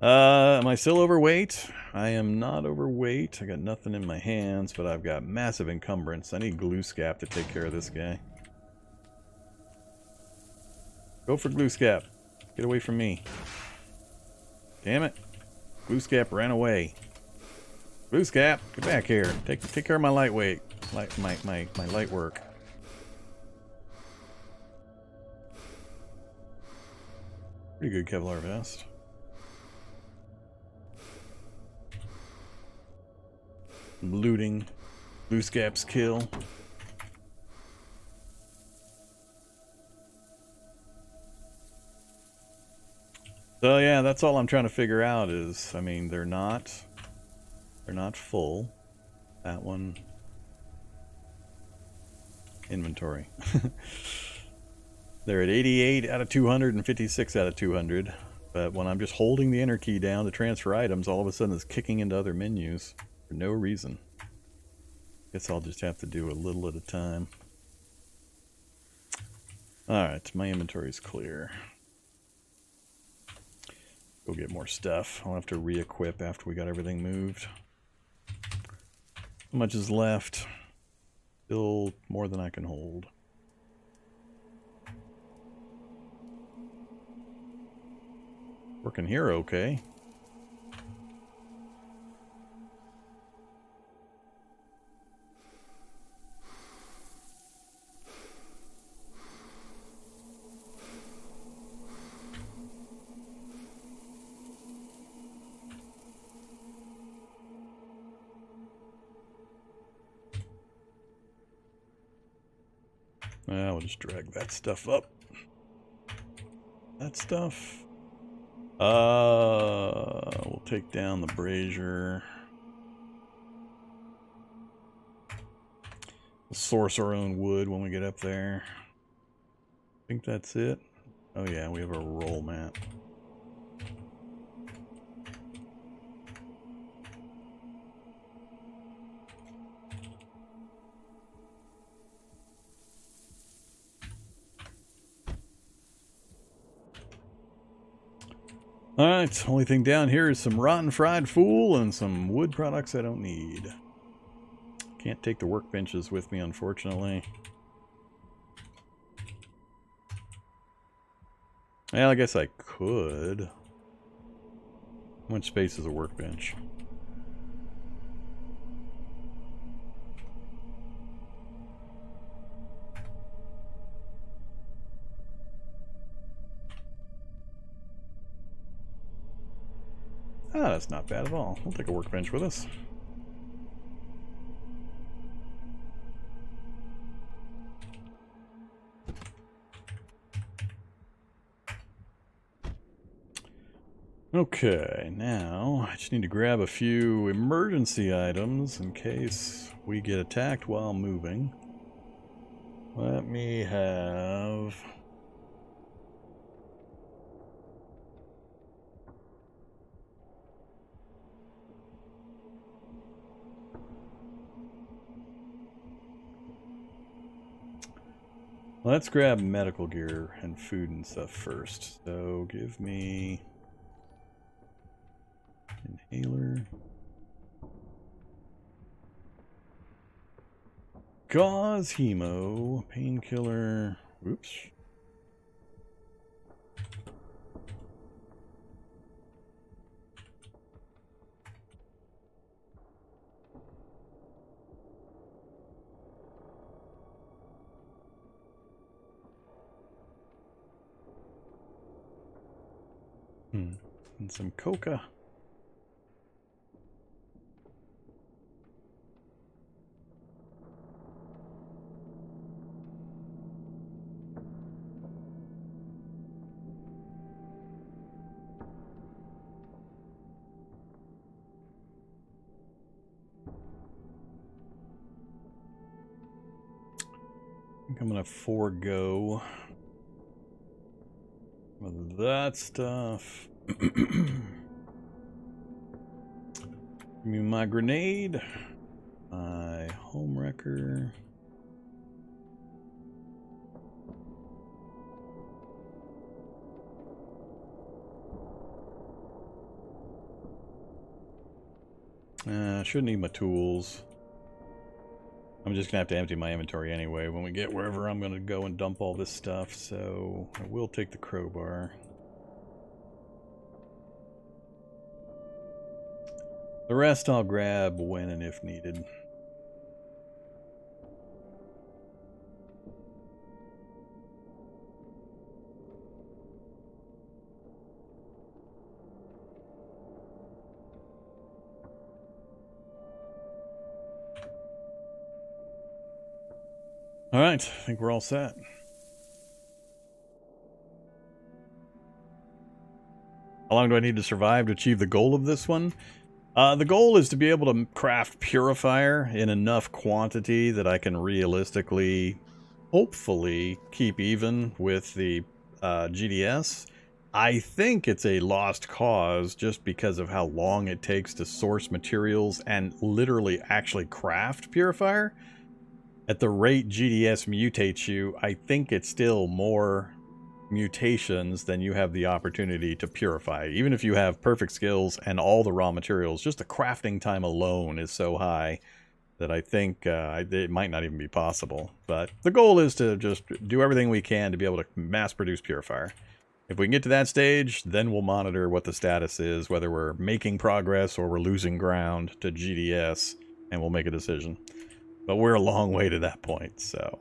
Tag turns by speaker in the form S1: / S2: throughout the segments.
S1: Am I still overweight? I am not overweight. I got nothing in my hands, but I've got massive encumbrance. I need glue scap to take care of this guy. Go for glue scap. Get away from me. Damn it. Glue scap ran away. Glue scap, get back here. Take care of my lightweight. My light work. Pretty good Kevlar vest. Looting. Glue scap's kill. So yeah, that's all I'm trying to figure out is, I mean, they're not full. That one. Inventory. They're at 88 out of 200 and 56 out of 200. But when I'm just holding the enter key down to transfer items, all of a sudden it's kicking into other menus for no reason. Guess I'll just have to do a little at a time. Alright, my inventory's clear. Go get more stuff. I'll have to re-equip after we got everything moved. How much is left? Still more than I can hold. Working here okay. We'll just drag that stuff up. That stuff. We'll take down the brazier. We'll source our own wood when we get up there. I think that's it. Oh yeah, we have a roll mat. Alright, only thing down here is some rotten fried fool and some wood products I don't need. Can't take the workbenches with me, unfortunately. Well, I guess I could. How much space is a workbench? Ah, that's not bad at all. We'll take a workbench with us. Okay, now I just need to grab a few emergency items in case we get attacked while moving. Let me have... Let's grab medical gear and food and stuff first. So give me... inhaler. Gauze, hemo, painkiller. Oops. And some coca. I think I'm gonna forego that stuff. Give me my grenade, my home wrecker. Shouldn't need my tools. I'm just gonna have to empty my inventory anyway when we get wherever I'm gonna go and dump all this stuff, so I will take the crowbar. The rest I'll grab when and if needed. All right, I think we're all set. How long do I need to survive to achieve the goal of this one? The goal is to be able to craft purifier in enough quantity that I can realistically, hopefully, keep even with the GDS. I think it's a lost cause just because of how long it takes to source materials and literally actually craft purifier. At the rate GDS mutates you, I think it's still more mutations than you have the opportunity to purify. Even if you have perfect skills and all the raw materials, just the crafting time alone is so high that I think it might not even be possible. But the goal is to just do everything we can to be able to mass produce purifier. If we can get to that stage, then we'll monitor what the status is, whether we're making progress or we're losing ground to GDS, and we'll make a decision. But we're a long way to that point, so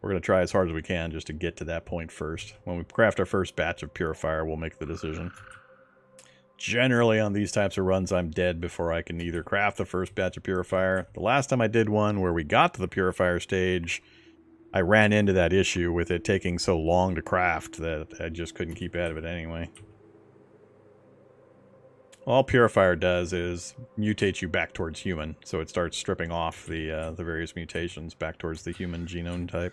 S1: we're going to try as hard as we can just to get to that point first. When we craft our first batch of purifier, we'll make the decision. Generally, on these types of runs, I'm dead before I can either craft the first batch of purifier. The last time I did one where we got to the purifier stage, I ran into that issue with it taking so long to craft that I just couldn't keep out of it anyway. All purifier does is mutate you back towards human, so it starts stripping off the various mutations back towards the human genome type.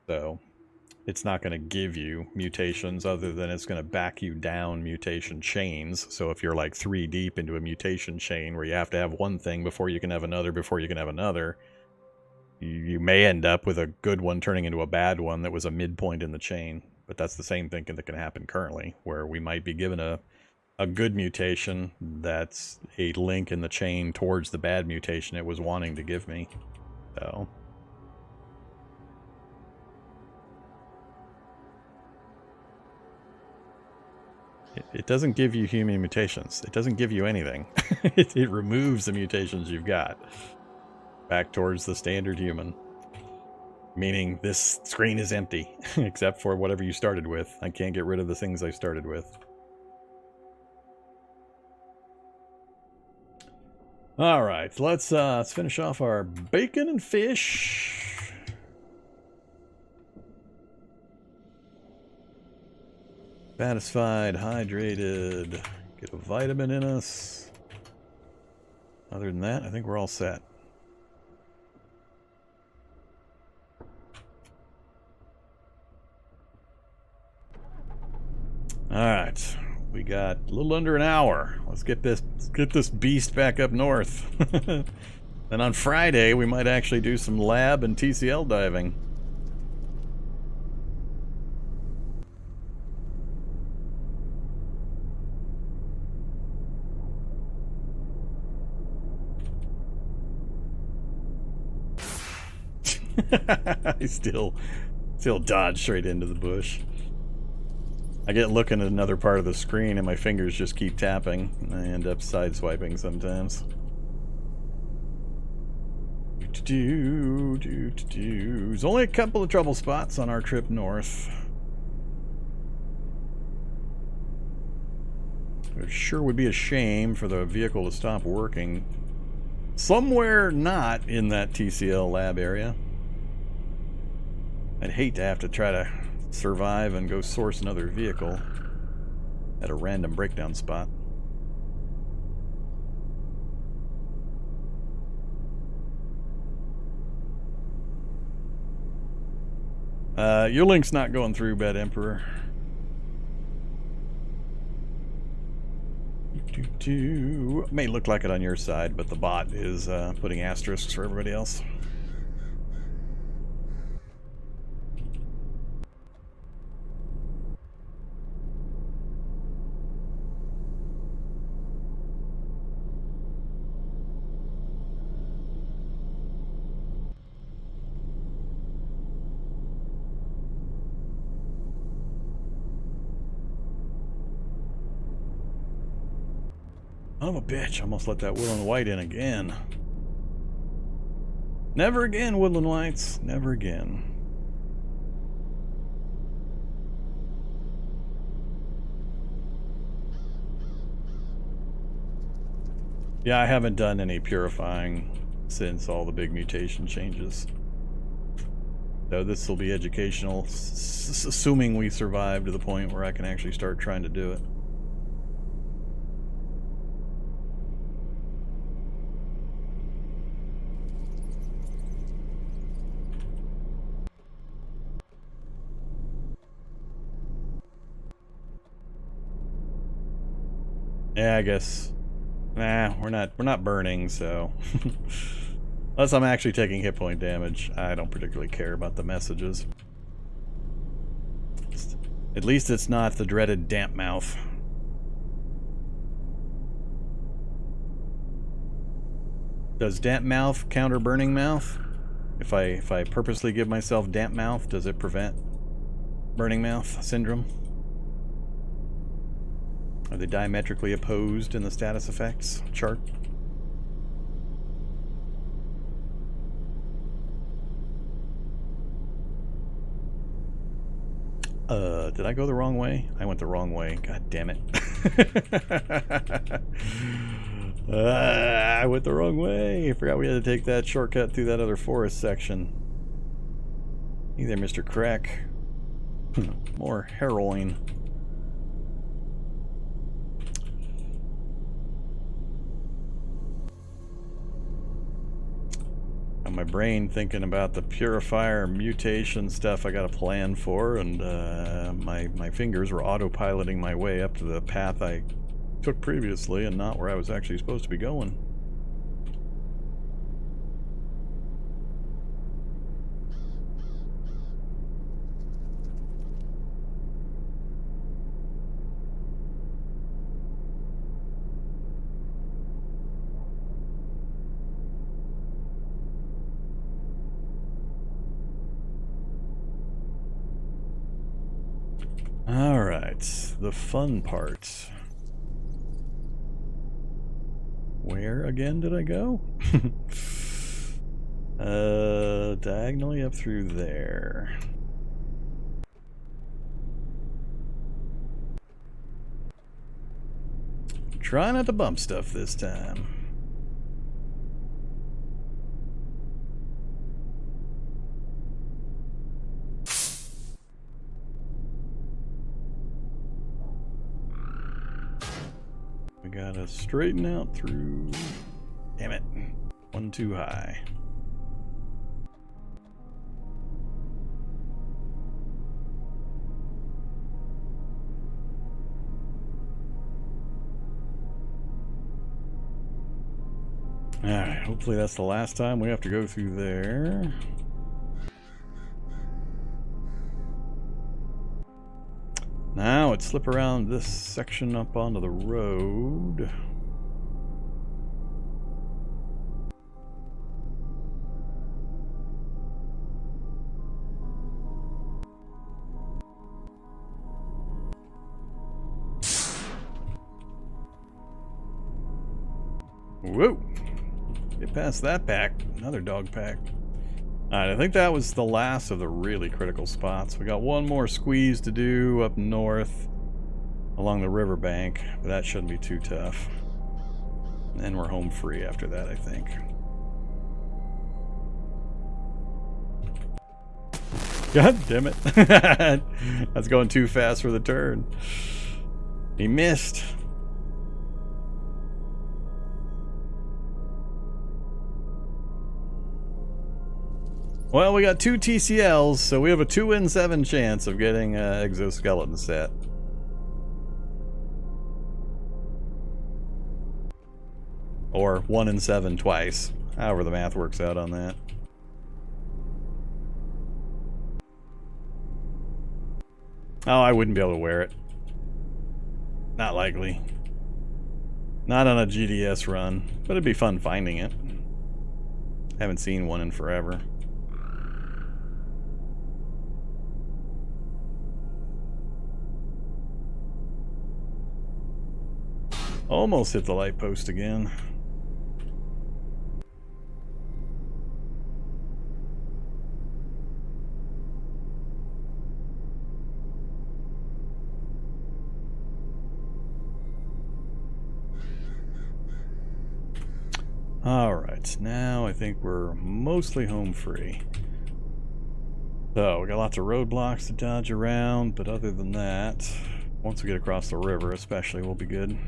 S1: So it's not going to give you mutations other than it's going to back you down mutation chains. So if you're like 3 deep into a mutation chain where you have to have one thing before you can have another, before you can have another, you may end up with a good one turning into a bad one that was a midpoint in the chain. But that's the same thing that can happen currently, where we might be given a good mutation that's a link in the chain towards the bad mutation it was wanting to give me. So it doesn't give you human mutations. It doesn't give you anything. It removes the mutations you've got back towards the standard human. Meaning this screen is empty, except for whatever you started with. I can't get rid of the things I started with. Alright, let's finish off our bacon and fish. Satisfied, hydrated, get a vitamin in us. Other than that, I think we're all set. Alright, we got a little under an hour. Let's get this beast back up north. And on Friday, we might actually do some lab and TCL diving. I still dodge straight into the bush. I get looking at another part of the screen and my fingers just keep tapping, and I end up sideswiping sometimes. There's only a couple of trouble spots on our trip north. It sure would be a shame for the vehicle to stop working somewhere not in that TCL lab area. I'd hate to have to try to survive and go source another vehicle at a random breakdown spot. Your link's not going through, Bad Emperor. May look like it on your side, but the bot is putting asterisks for everybody else. Son of a bitch, almost let that woodland white in again. Never again, woodland whites. Never again. Yeah, I haven't done any purifying since all the big mutation changes. So this will be educational, assuming we survive to the point where I can actually start trying to do it. Yeah, I guess. Nah, we're not burning, so unless I'm actually taking hit point damage, I don't particularly care about the messages. At least it's not the dreaded damp mouth. Does damp mouth counter burning mouth? If I purposely give myself damp mouth, does it prevent burning mouth syndrome? Are they diametrically opposed in the status effects chart? Did I go the wrong way? I went the wrong way. God damn it. I went the wrong way. I forgot we had to take that shortcut through that other forest section. Hey there, Mr. Crack. More heroin. My brain thinking about the purifier mutation stuff I got a plan for, and my fingers were autopiloting my way up to the path I took previously and not where I was actually supposed to be going. Alright, the fun part. Where again did I go? Diagonally up through there. Try not to bump stuff this time. We gotta straighten out through... Damn it. One too high. Alright, hopefully that's the last time we have to go through there. Now it's slip around this section up onto the road. Whoa! Get past that pack. Another dog pack. Alright, I think that was the last of the really critical spots. We got one more squeeze to do up north along the riverbank, but that shouldn't be too tough. And then we're home free after that, I think. God damn it. That's going too fast for the turn. He missed. Well, we got 2 TCLs, so we have a 2 in 7 chance of getting exoskeleton set. Or 1 in 7 twice, however the math works out on that. Oh, I wouldn't be able to wear it. Not likely. Not on a GDS run, but it'd be fun finding it. Haven't seen one in forever. Almost hit the light post again. Alright, now I think we're mostly home free. So, we got lots of roadblocks to dodge around, but other than that, once we get across the river especially, we'll be good.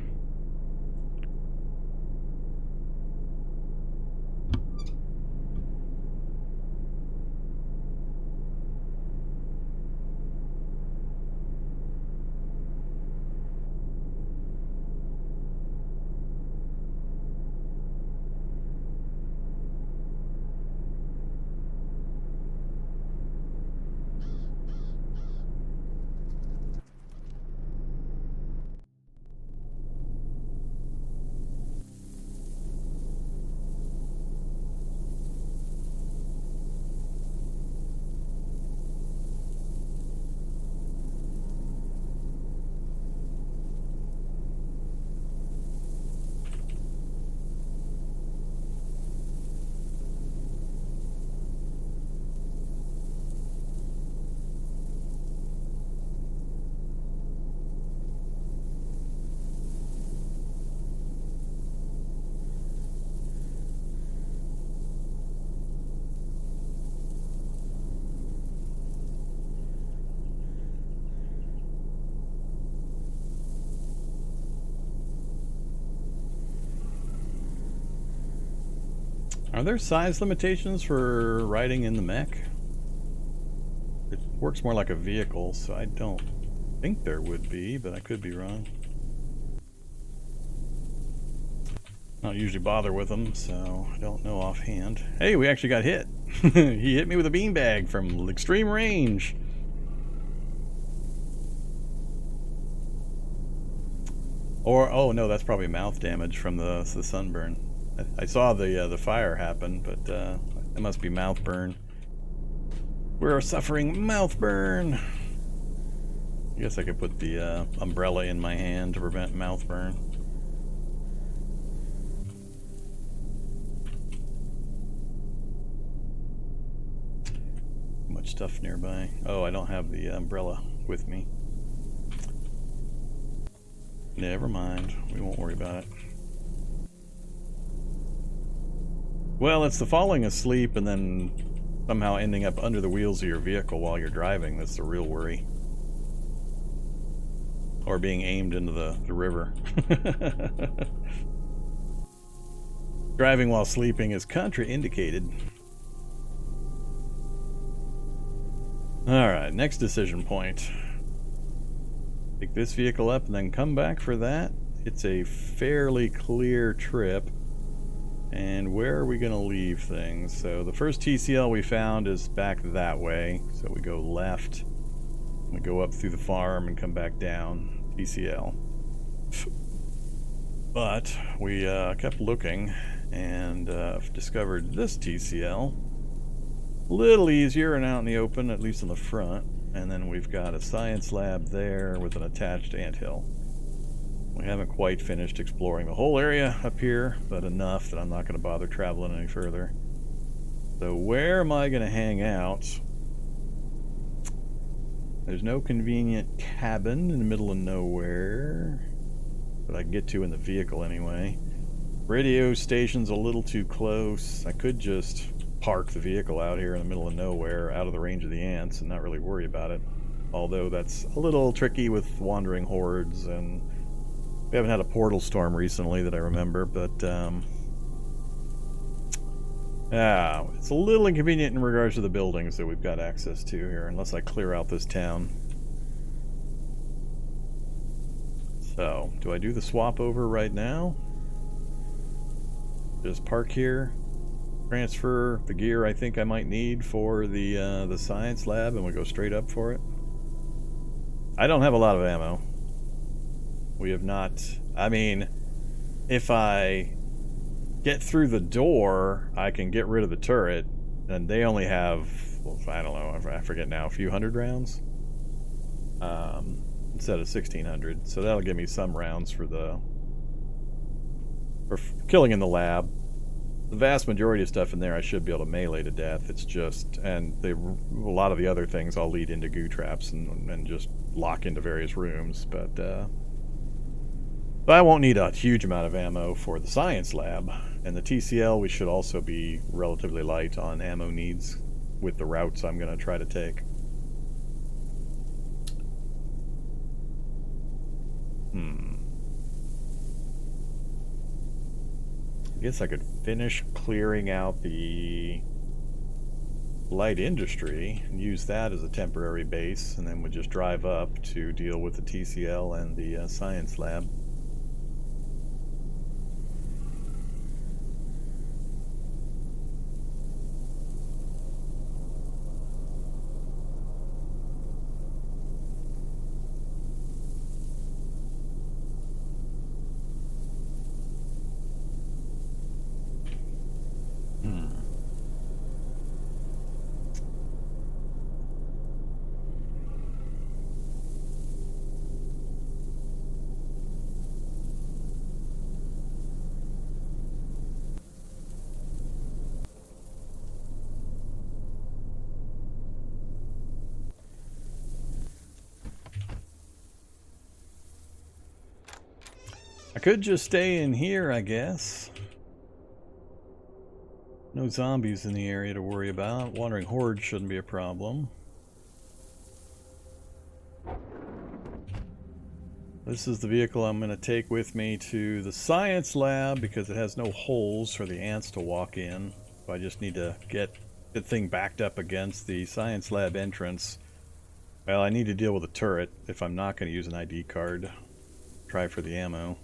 S1: Are there size limitations for riding in the mech? It works more like a vehicle, so I don't think there would be, but I could be wrong. I don't usually bother with them, so I don't know offhand. Hey, we actually got hit. He hit me with a beanbag from extreme range. Or, oh no, that's probably mouth damage from the sunburn. I saw the fire happen, but it must be mouth burn. We're suffering mouth burn. I guess I could put the umbrella in my hand to prevent mouth burn. Much stuff nearby. Oh, I don't have the umbrella with me. Never mind. We won't worry about it. Well, it's the falling asleep and then somehow ending up under the wheels of your vehicle while you're driving that's the real worry. Or being aimed into the river. Driving while sleeping is contraindicated. Alright, next decision point. Pick this vehicle up and then come back for that. It's a fairly clear trip. And where are we going to leave things? So the first TCL we found is back that way. So we go left. We go up through the farm and come back down. TCL. But we kept looking and discovered this TCL. A little easier and out in the open, at least in the front. And then we've got a science lab there with an attached anthill. We haven't quite finished exploring the whole area up here, but enough that I'm not going to bother traveling any further. So where am I going to hang out? There's no convenient cabin in the middle of nowhere that I can get to in the vehicle anyway. Radio station's a little too close. I could just park the vehicle out here in the middle of nowhere, out of the range of the ants, and not really worry about it. Although that's a little tricky with wandering hordes, and we haven't had a portal storm recently that I remember, but yeah, it's a little inconvenient in regards to the buildings that we've got access to here, unless I clear out this town. So, do I do the swap over right now? Just park here, transfer the gear I think I might need for the science lab, and we go straight up for it. I don't have a lot of ammo. We have not... I mean, if I get through the door, I can get rid of the turret, and they only have, well, I don't know, I forget now, a few hundred rounds? Instead of 1,600. So that'll give me some rounds for the or killing in the lab. The vast majority of stuff in there I should be able to melee to death. It's just, and a lot of the other things I'll lead into goo traps and just lock into various rooms. But I won't need a huge amount of ammo for the science lab. And the TCL, we should also be relatively light on ammo needs with the routes I'm going to try to take. I guess I could finish clearing out the light industry and use that as a temporary base, and then would just drive up to deal with the TCL and the science lab. I could just stay in here, I guess. No zombies in the area to worry about. Wandering horde shouldn't be a problem. This is the vehicle I'm going to take with me to the science lab because it has no holes for the ants to walk in. So I just need to get the thing backed up against the science lab entrance. Well, I need to deal with a turret if I'm not going to use an ID card. Try for the ammo.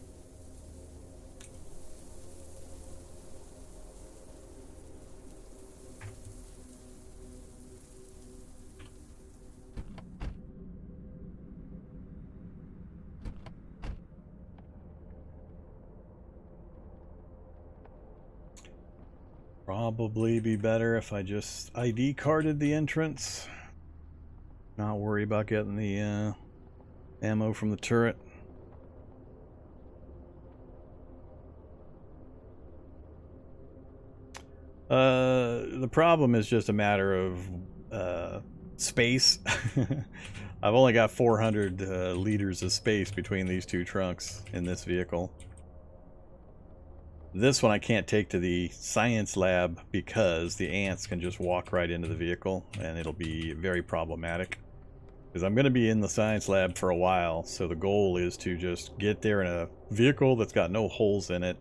S1: Probably be better if I just ID carded the entrance. Not worry about getting the ammo from the turret. The problem is just a matter of space. I've only got 400 liters of space between these two trunks in this vehicle. This one I can't take to the science lab because the ants can just walk right into the vehicle and it'll be very problematic. Because I'm going to be in the science lab for a while, so the goal is to just get there in a vehicle that's got no holes in it,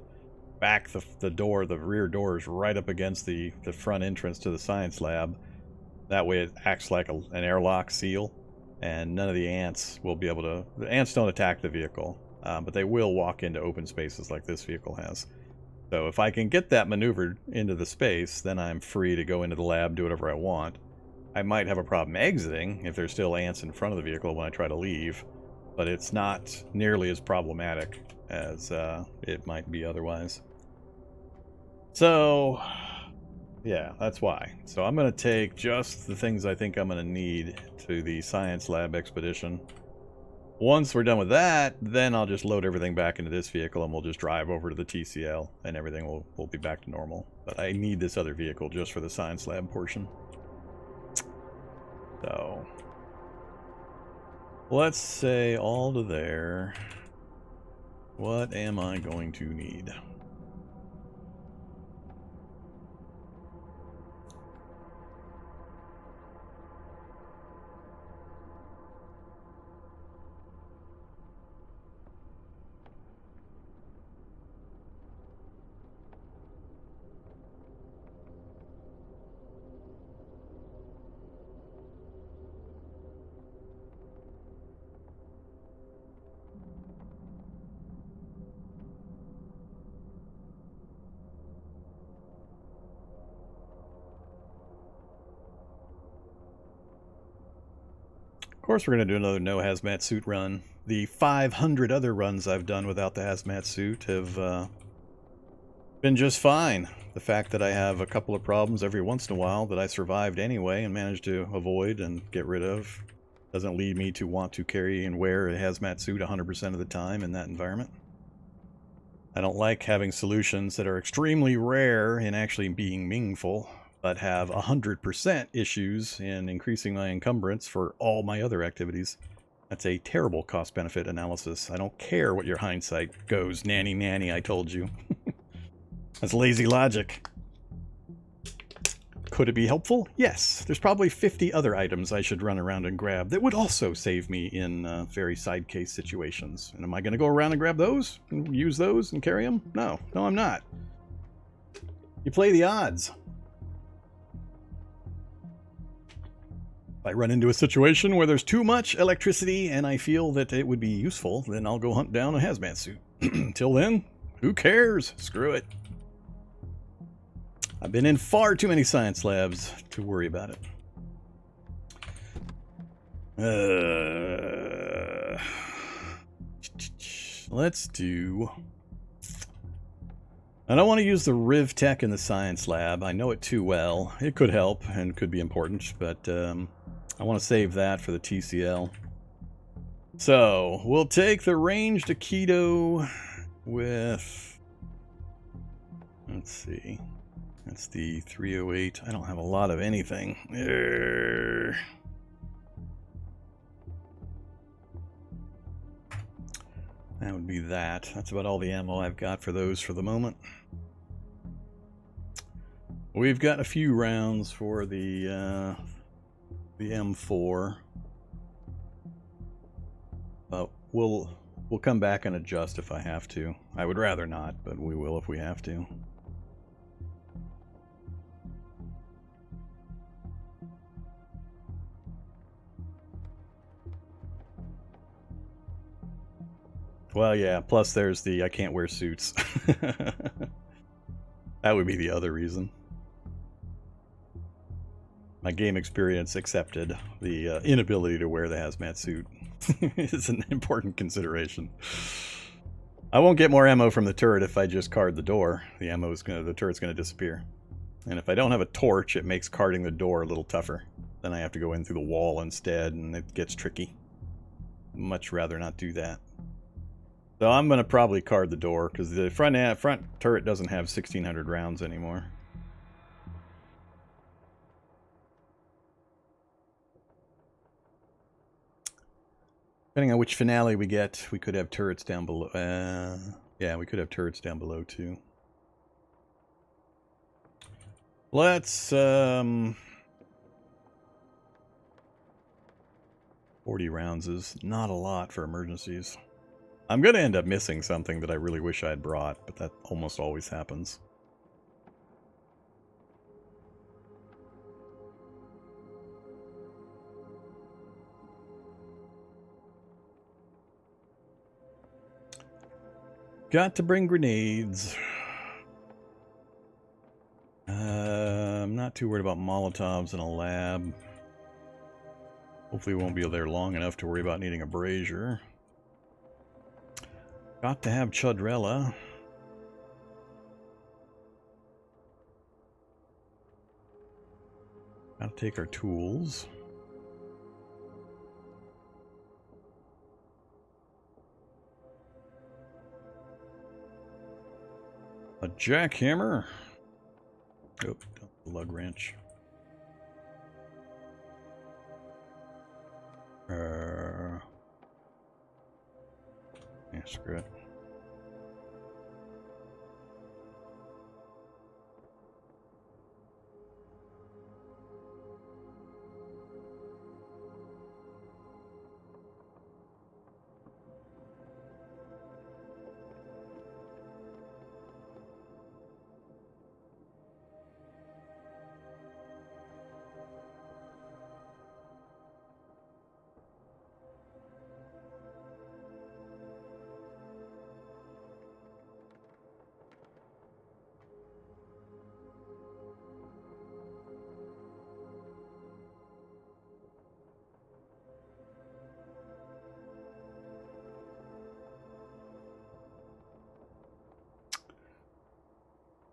S1: back the door, the rear doors right up against the front entrance to the science lab. That way it acts like an airlock seal, and none of the ants will be able to... The ants don't attack the vehicle, but they will walk into open spaces like this vehicle has. So if I can get that maneuvered into the space, then I'm free to go into the lab, do whatever I want. I might have a problem exiting if there's still ants in front of the vehicle when I try to leave, but it's not nearly as problematic as it might be otherwise. So, yeah, that's why. So I'm going to take just the things I think I'm going to need to the science lab expedition. Once we're done with that, then I'll just load everything back into this vehicle and we'll just drive over to the TCL and everything will be back to normal. But I need this other vehicle just for the science lab portion. So, let's say all to there. What am I going to need? Of course we're going to do another no hazmat suit run. The 500 other runs I've done without the hazmat suit have been just fine. The fact that I have a couple of problems every once in a while that I survived anyway and managed to avoid and get rid of doesn't lead me to want to carry and wear a hazmat suit 100% of the time in that environment. I don't like having solutions that are extremely rare in actually being meaningful, but have 100% issues in increasing my encumbrance for all my other activities. That's a terrible cost-benefit analysis. I don't care what your hindsight goes, nanny nanny, I told you. That's lazy logic. Could it be helpful? Yes. There's probably 50 other items I should run around and grab that would also save me in very side case situations. And am I going to go around and grab those? And use those and carry them? No. No, I'm not. You play the odds. If I run into a situation where there's too much electricity and I feel that it would be useful, then I'll go hunt down a hazmat suit. Till then, who cares? Screw it. I've been in far too many science labs to worry about it. Let's do... I don't want to use the Riv Tech in the science lab. I know it too well. It could help and could be important, but I want to save that for the TCL. So, we'll take the ranged Aikido with... Let's see... That's the 308. I don't have a lot of anything. That would be that. That's about all the ammo I've got for those for the moment. We've got a few rounds for the M4. But we'll come back and adjust if I have to. I would rather not, but we will if we have to. Well, yeah, plus there's the I can't wear suits. That would be the other reason. My game experience accepted. The inability to wear the hazmat suit is an important consideration. I won't get more ammo from the turret if I just card the door. The turret's gonna disappear. And if I don't have a torch, it makes carding the door a little tougher. Then I have to go in through the wall instead, and it gets tricky. Much rather not do that. So I'm going to probably card the door, because the front turret doesn't have 1,600 rounds anymore. Depending on which finale we get, we could have turrets down below. Yeah, we could have turrets down below, too. Let's... 40 rounds is not a lot for emergencies. I'm going to end up missing something that I really wish I had brought, but that almost always happens. Got to bring grenades. I'm not too worried about Molotovs in a lab. Hopefully we won't be there long enough to worry about needing a brazier. Got to have Chudrella. Got to take our tools. A jackhammer. Oh, the lug wrench. Yeah, screw it.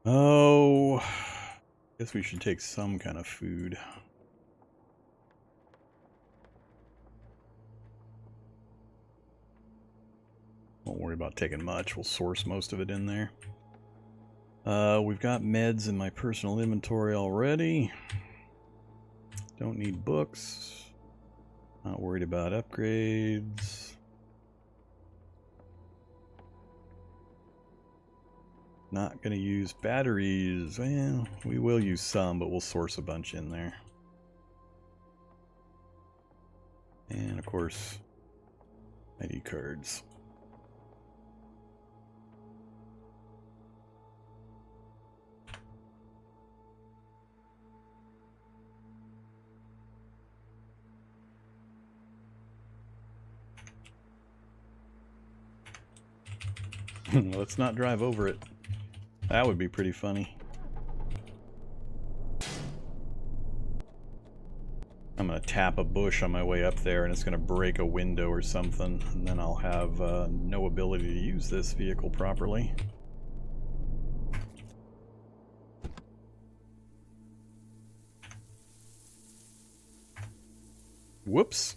S1: Oh, guess we should take some kind of food. Won't worry about taking much. We'll source most of it in there. We've got meds in my personal inventory already. Don't need books. Not worried about upgrades. Not going to use batteries. Well, we will use some, but we'll source a bunch in there. And of course, ID cards. Let's not drive over it. That would be pretty funny. I'm going to tap a bush on my way up there and it's going to break a window or something, and then I'll have no ability to use this vehicle properly. Whoops.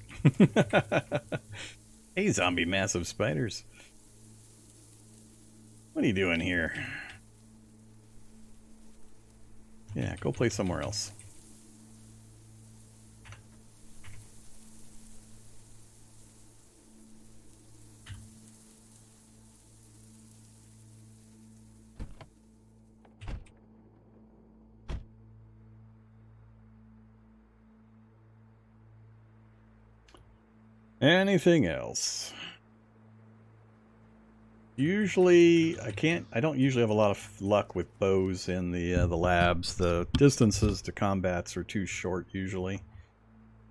S1: Hey, zombie massive spiders. What are you doing here? Yeah, go play somewhere else. Anything else? Usually, I don't usually have a lot of luck with bows in the labs. The distances to combats are too short usually.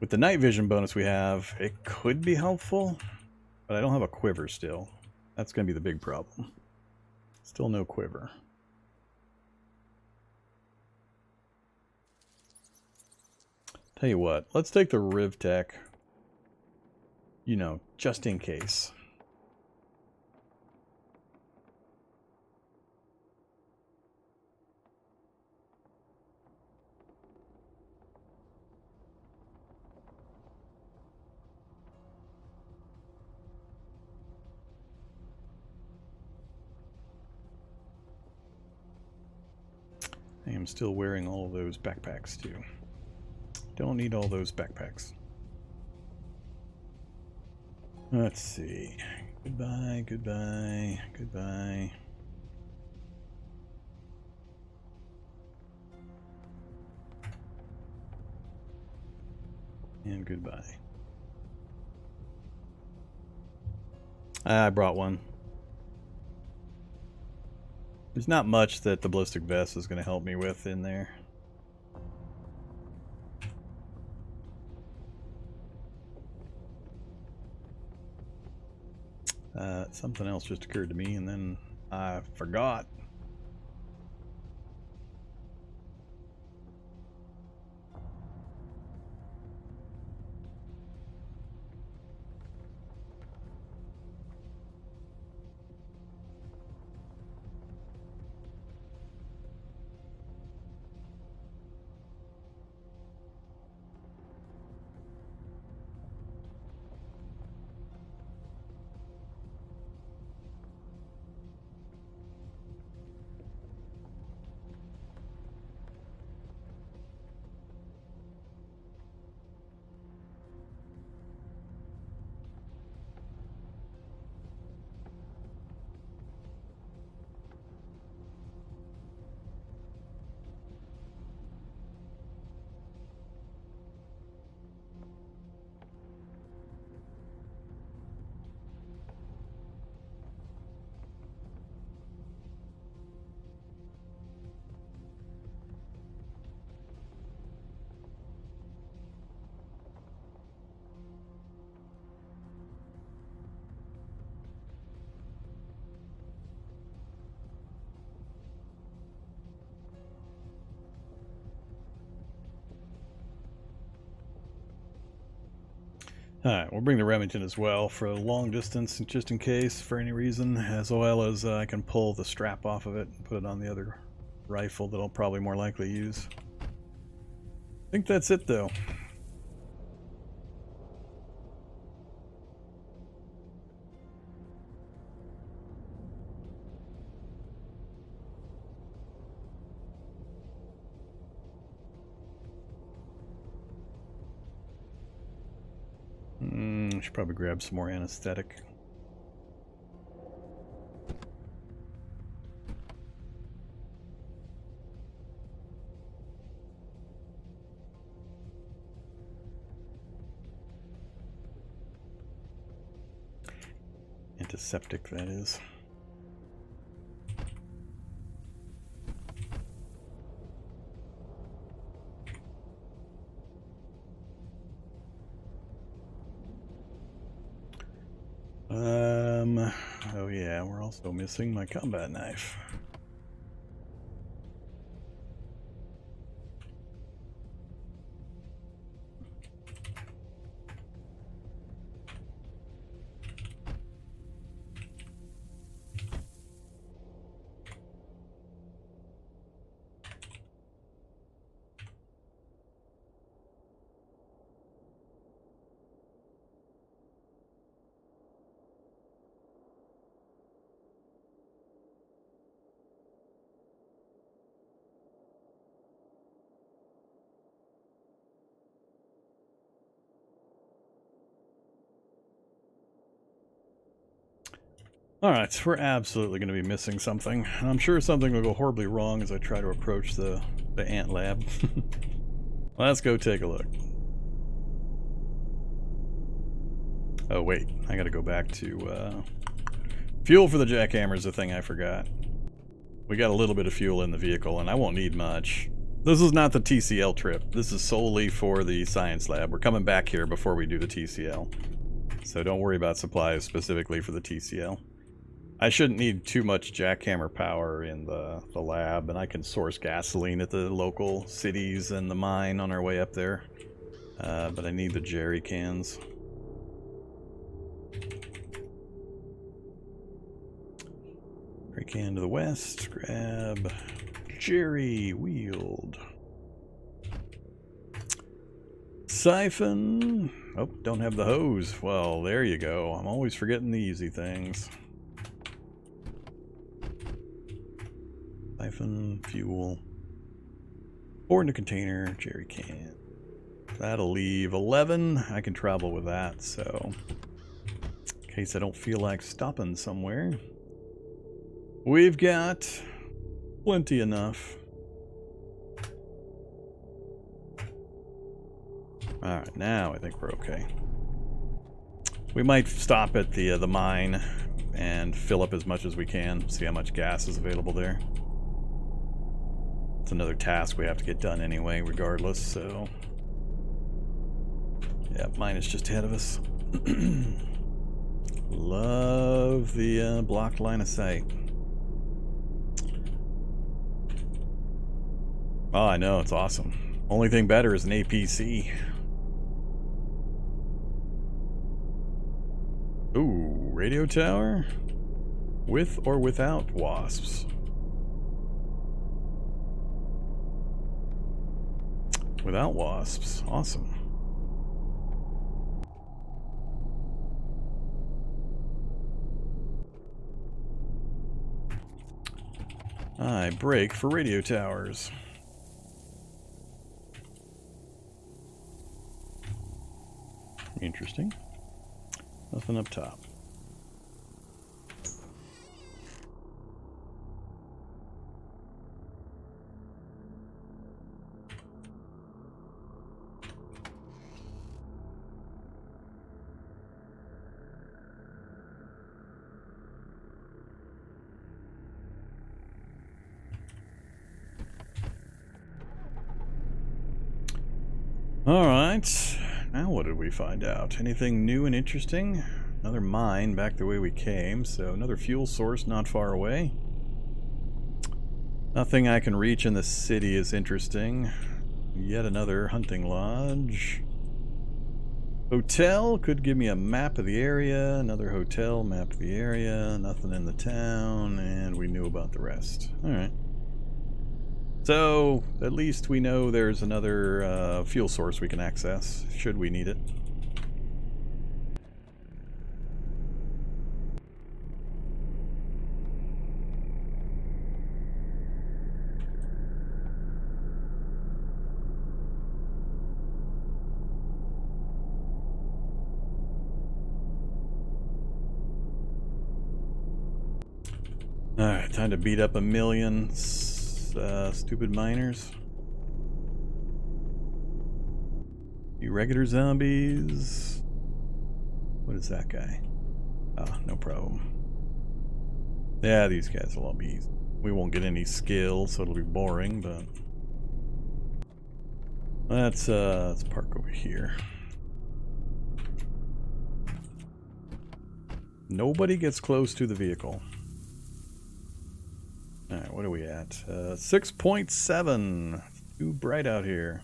S1: With the night vision bonus we have, it could be helpful, but I don't have a quiver still. That's going to be the big problem. Still no quiver. Tell you what, let's take the Rivtech, you know, just in case. I am still wearing all of those backpacks too. Don't need all those backpacks. Let's see. Goodbye, goodbye, goodbye. And goodbye. I brought one. There's not much that the ballistic vest is going to help me with in there. Something else just occurred to me and then I forgot. Alright, we'll bring the Remington as well for a long distance, just in case, for any reason, as well as I can pull the strap off of it and put it on the other rifle that I'll probably more likely use. I think that's it, though. should probably grab some more anesthetic. Antiseptic, that is. Oh yeah, we're also missing my combat knife. Alright, we're absolutely going to be missing something. I'm sure something will go horribly wrong as I try to approach the ant lab. Let's go take a look. Oh wait, I gotta go back to fuel for the jackhammer is the thing I forgot. We got a little bit of fuel in the vehicle and I won't need much. This is not the TCL trip. This is solely for the science lab. We're coming back here before we do the TCL. So don't worry about supplies specifically for the TCL. I shouldn't need too much jackhammer power in the lab, and I can source gasoline at the local cities and the mine on our way up there. But I need the jerry cans. Jerry can to the west, grab jerry wheeled. Siphon. Oh, don't have the hose. Well, there you go. I'm always forgetting the easy things. Siphon, fuel. Pour in the container, jerry can. That'll leave 11. I can travel with that, so in case I don't feel like stopping somewhere. We've got plenty enough. Alright, now I think we're okay. We might stop at the mine and fill up as much as we can, see how much gas is available there. It's another task we have to get done anyway, regardless, so... Yeah, mine is just ahead of us. Love the blocked line of sight. Oh, I know, it's awesome. Only thing better is an APC. Ooh, radio tower? With or without wasps? Without wasps. Awesome. I break for radio towers. Interesting. Nothing up top. Alright, now what did we find out? Anything new and interesting? Another mine back the way we came, so another fuel source not far away. Nothing I can reach in the city is interesting. Yet another hunting lodge. Hotel could give me a map of the area. Another hotel, map of the area. Nothing in the town, and we knew about the rest. Alright. So, at least we know there's another fuel source we can access, should we need it. Alright, time to beat up a million stupid miners. You regular zombies. What is that guy? Ah, no problem. Yeah, these guys will all be easy. We won't get any skill, so it'll be boring, but let's park over here. Nobody gets close to the vehicle. Alright, what are we at? 6.7. Too bright out here.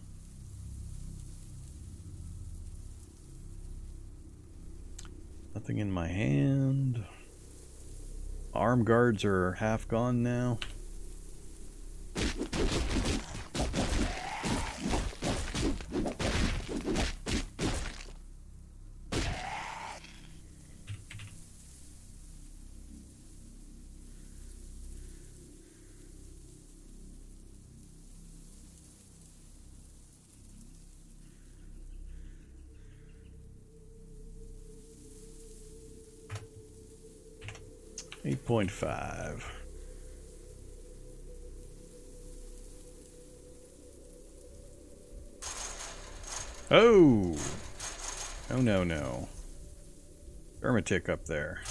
S1: Nothing in my hand. Arm guards are half gone now. .5. Oh! Oh no, no. Hermitic up there.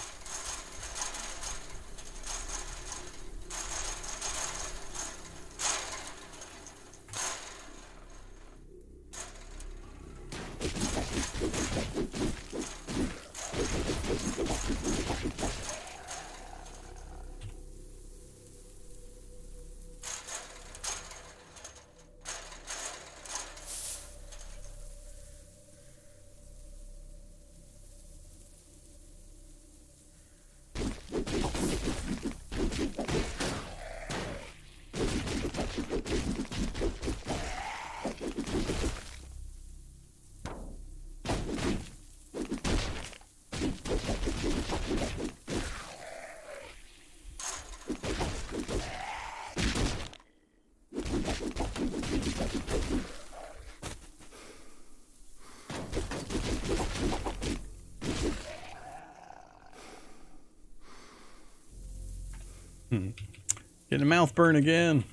S1: Getting a mouth burn again.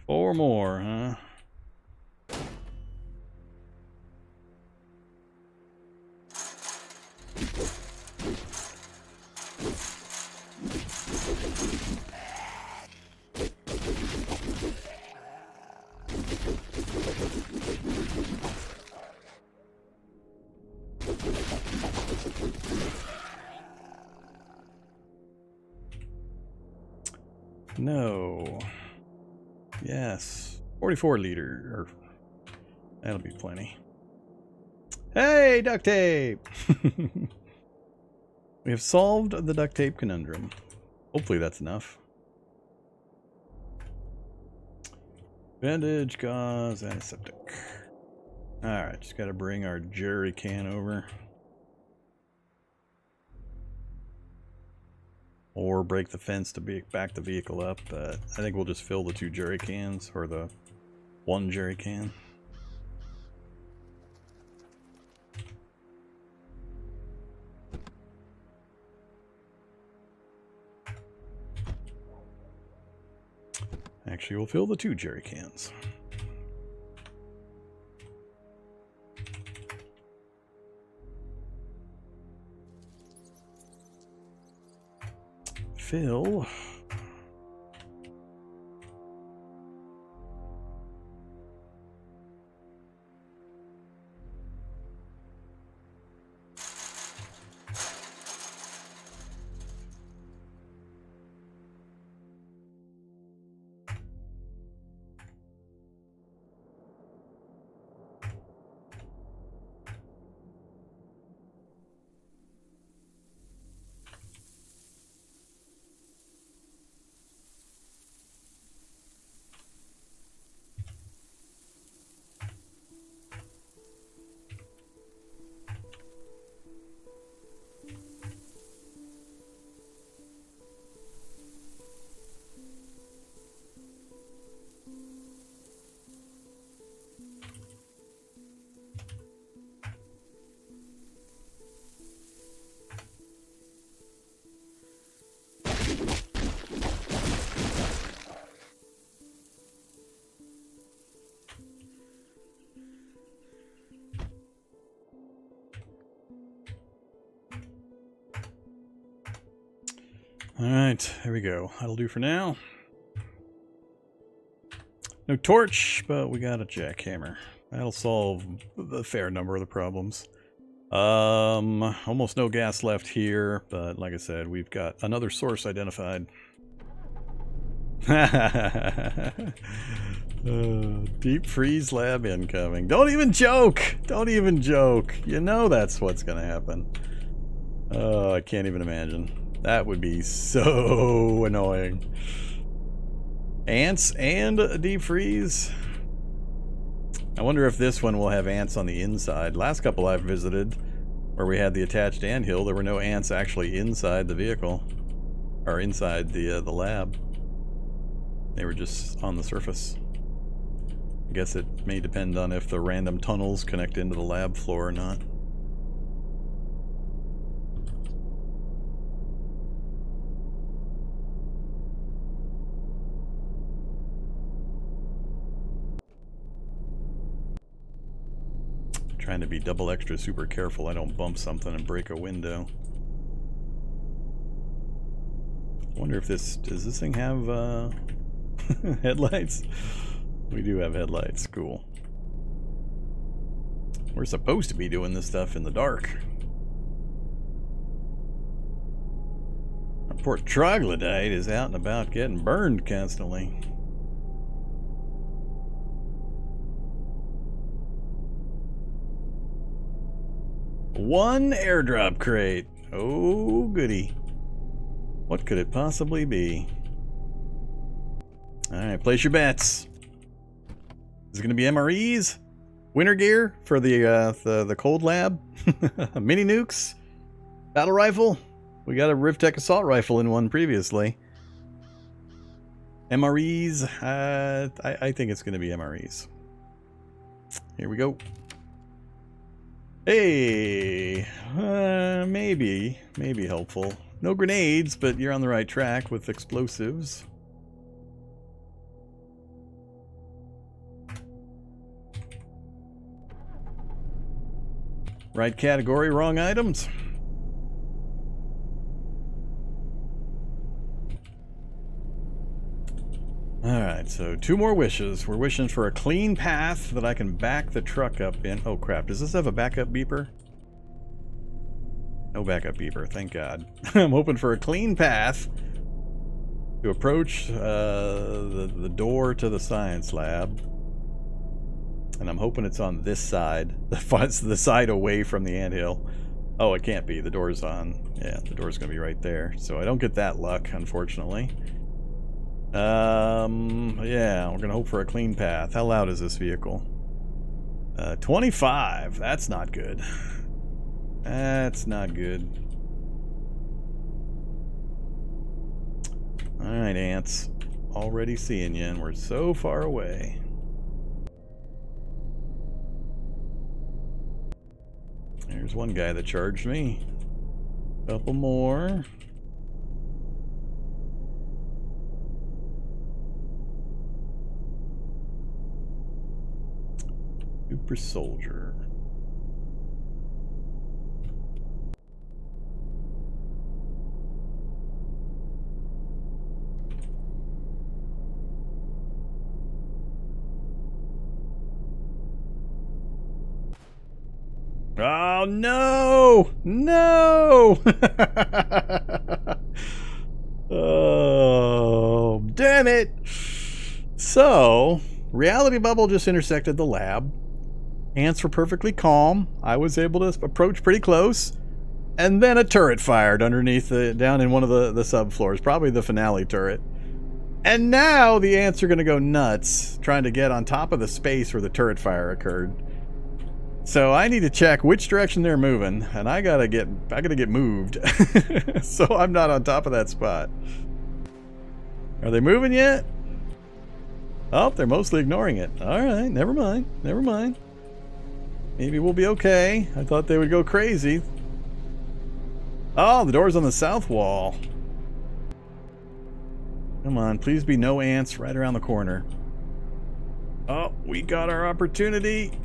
S1: 4 more, huh? No. Yes. 44 liter. That'll be plenty. Hey, duct tape! We have solved the duct tape conundrum. Hopefully that's enough. Bandage, gauze, antiseptic. Alright, just gotta bring our jerry can over. Or break the fence to back the vehicle up, but I think we'll just fill the 2 jerry cans, or the 1 jerry can. Actually, we'll fill the 2 jerry cans. Fill. Alright, here we go. That'll do for now. No torch, but we got a jackhammer. That'll solve a fair number of the problems. Almost no gas left here, but like I said, we've got another source identified. Deep freeze lab incoming. Don't even joke! Don't even joke! You know that's what's gonna happen. Oh, I can't even imagine. That would be so annoying. Ants and a deep freeze? I wonder if this one will have ants on the inside. Last couple I've visited, where we had the attached anthill, there were no ants actually inside the vehicle. Or inside the lab. They were just on the surface. I guess it may depend on if the random tunnels connect into the lab floor or not. Trying to be double extra super careful I don't bump something and break a window. I wonder if does this thing have headlights? We do have headlights, cool. We're supposed to be doing this stuff in the dark. Our poor troglodyte is out and about getting burned constantly. One airdrop crate. Oh, goody. What could it possibly be? Alright, place your bets. Is it going to be MREs? Winter gear for the cold lab? Mini nukes? Battle rifle? We got a Rivtech assault rifle in one previously. MREs? I think it's going to be MREs. Here we go. Hey, maybe helpful. No grenades, but you're on the right track with explosives. Right category, wrong items. Alright, so 2 more wishes. We're wishing for a clean path that I can back the truck up in. Oh crap, does this have a backup beeper? No backup beeper, thank God. I'm hoping for a clean path to approach the door to the science lab. And I'm hoping it's on this side. The side away from the anthill. Oh, it can't be. The door's on. Yeah, the door's going to be right there. So I don't get that luck, unfortunately. Yeah, we're gonna hope for a clean path. How loud is this vehicle? 25. That's not good. That's not good. Alright, ants. Already seeing you, and we're so far away. There's one guy that charged me. Couple more. Super soldier. Oh no! No! Oh, damn it! So, reality bubble just intersected the lab. Ants were perfectly calm. I was able to approach pretty close. And then a turret fired underneath down in one of the subfloors, probably the finale turret. And now the ants are going to go nuts trying to get on top of the space where the turret fire occurred. So I need to check which direction they're moving, and I gotta get moved. So I'm not on top of that spot. Are they moving yet? Oh, they're mostly ignoring it. Alright, never mind. Never mind. Maybe we'll be okay. I thought they would go crazy. Oh, the door's on the south wall. Come on, please be no ants right around the corner. Oh, we got our opportunity.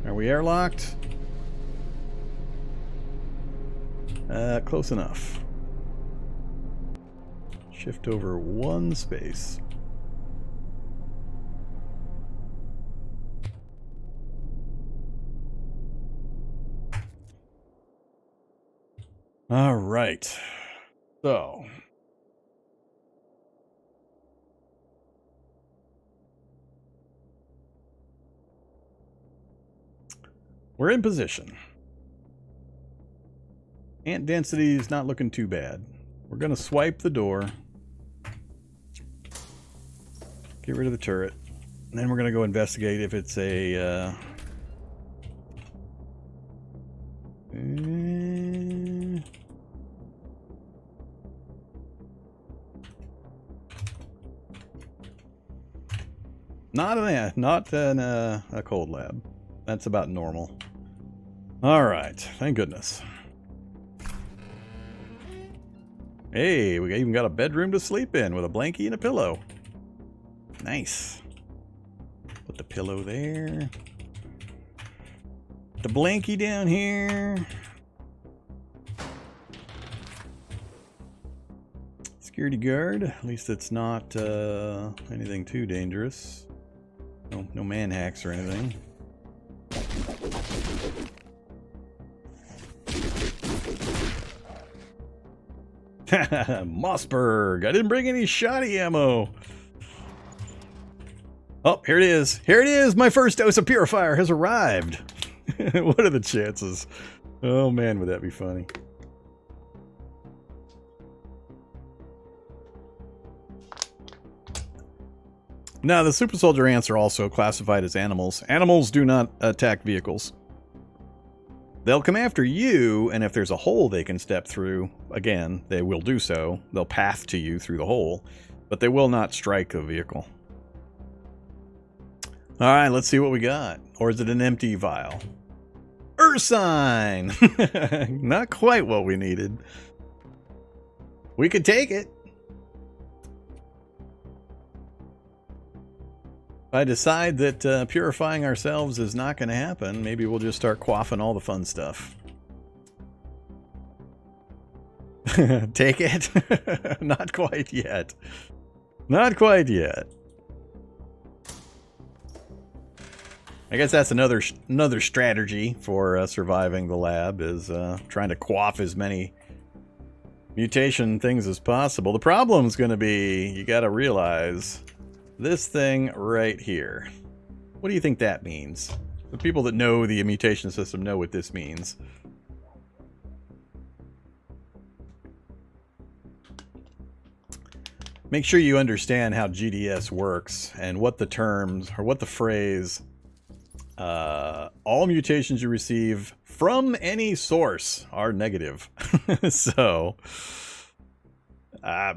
S1: Are we airlocked? Close enough. Shift over one space. All right. So. We're in position. Ant density is not looking too bad. We're going to swipe the door. Get rid of the turret. And then we're going to go investigate if it's a... Not a cold lab. That's about normal. All right, thank goodness. Hey, we even got a bedroom to sleep in with a blankie and a pillow. Nice. Put the pillow there. The blankie down here. Security guard. At least it's not anything too dangerous. No man hacks or anything. Mossberg. I didn't bring any shoddy ammo. Oh, here it is. Here it is. My first dose of purifier has arrived. What are the chances? Oh man, would that be funny? Now, the super soldier ants are also classified as animals. Animals do not attack vehicles. They'll come after you, and if there's a hole they can step through, again, they will do so. They'll path to you through the hole, but they will not strike a vehicle. All right, let's see what we got. Or is it an empty vial? Ursine! Not quite what we needed. We could take it. If I decide that purifying ourselves is not going to happen, maybe we'll just start quaffing all the fun stuff. Take it? Not quite yet. Not quite yet. I guess that's another strategy for surviving the lab, is trying to quaff as many mutation things as possible. The problem's going to be, you got to realize... this thing right here. What do you think that means? The people that know the mutation system know what this means. Make sure you understand how GDS works and what the terms, or what the phrase, all mutations you receive from any source are negative. So,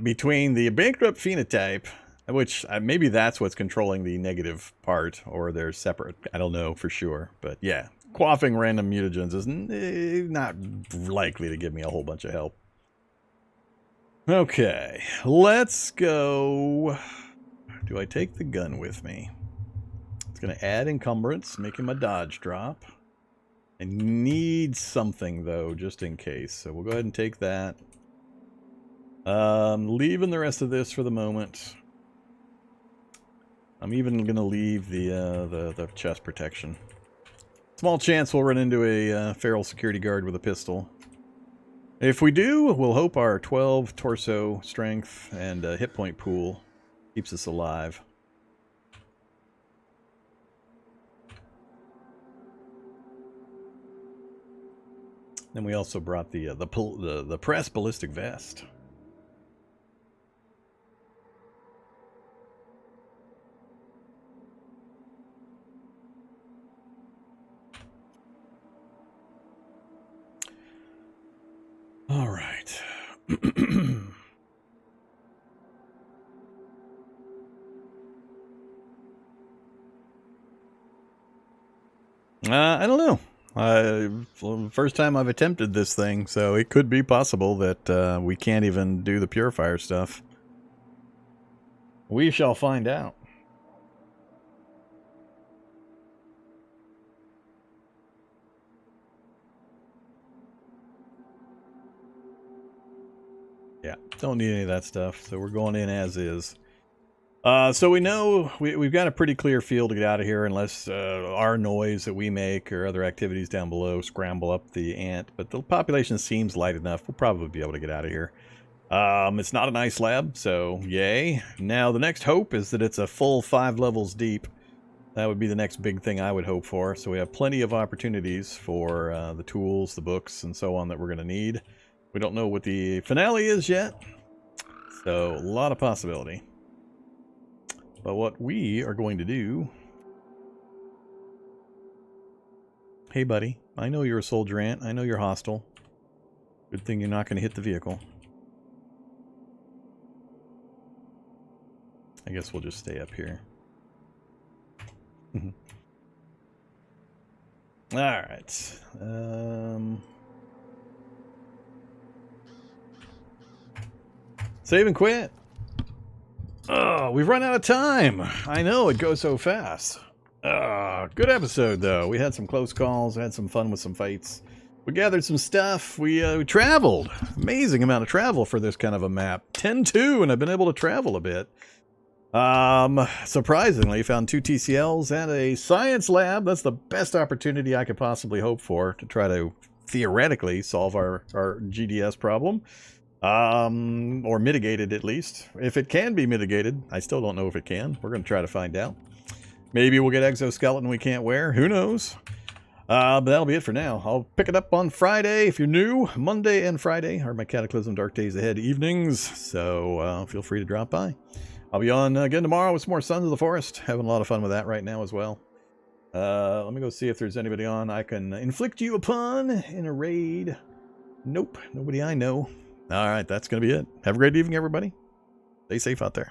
S1: between the bankrupt phenotype, which maybe that's what's controlling the negative part, or they're separate. I don't know for sure. But yeah, quaffing random mutagens is not likely to give me a whole bunch of help. Okay, let's go. Do I take the gun with me? It's going to add encumbrance, making my dodge drop. I need something, though, just in case. So we'll go ahead and take that. Leaving the rest of this for the moment. I'm even going to leave the chest protection. Small chance we'll run into a feral security guard with a pistol. If we do, we'll hope our 12 torso strength and hit point pool keeps us alive. Then we also brought the press ballistic vest. All right. I don't know. First time I've attempted this thing, so it could be possible that we can't even do the purifier stuff. We shall find out. Yeah, don't need any of that stuff. So we're going in as is. So we know we've got a pretty clear field to get out of here unless our noise that we make or other activities down below scramble up the ant. But the population seems light enough. We'll probably be able to get out of here. It's not an ice lab, so yay. Now the next hope is that it's a full 5 levels deep. That would be the next big thing I would hope for. So we have plenty of opportunities for the tools, the books, and so on that we're going to need. We don't know what the finale is yet. So a lot of possibility. But what we are going to do... Hey, buddy. I know you're a soldier ant. I know you're hostile. Good thing you're not going to hit the vehicle. I guess we'll just stay up here. Alright. Save and quit. Oh, we've run out of time. I know, it goes so fast. Good episode, though. We had some close calls, had some fun with some fights. We gathered some stuff. We traveled. Amazing amount of travel for this kind of a map. 10-2, and I've been able to travel a bit. Surprisingly, found 2 TCLs and a science lab. That's the best opportunity I could possibly hope for to try to theoretically solve our GDS problem. Or mitigated at least. If it can be mitigated, I still don't know if it can. We're going to try to find out. Maybe we'll get exoskeleton we can't wear. Who knows? But that'll be it for now. I'll pick it up on Friday if you're new. Monday and Friday are my Cataclysm Dark Days Ahead evenings. So feel free to drop by. I'll be on again tomorrow with some more Sons of the Forest. Having a lot of fun with that right now as well. Let me go see if there's anybody on I can inflict you upon in a raid. Nope. Nobody I know. All right, that's going to be it. Have a great evening, everybody. Stay safe out there.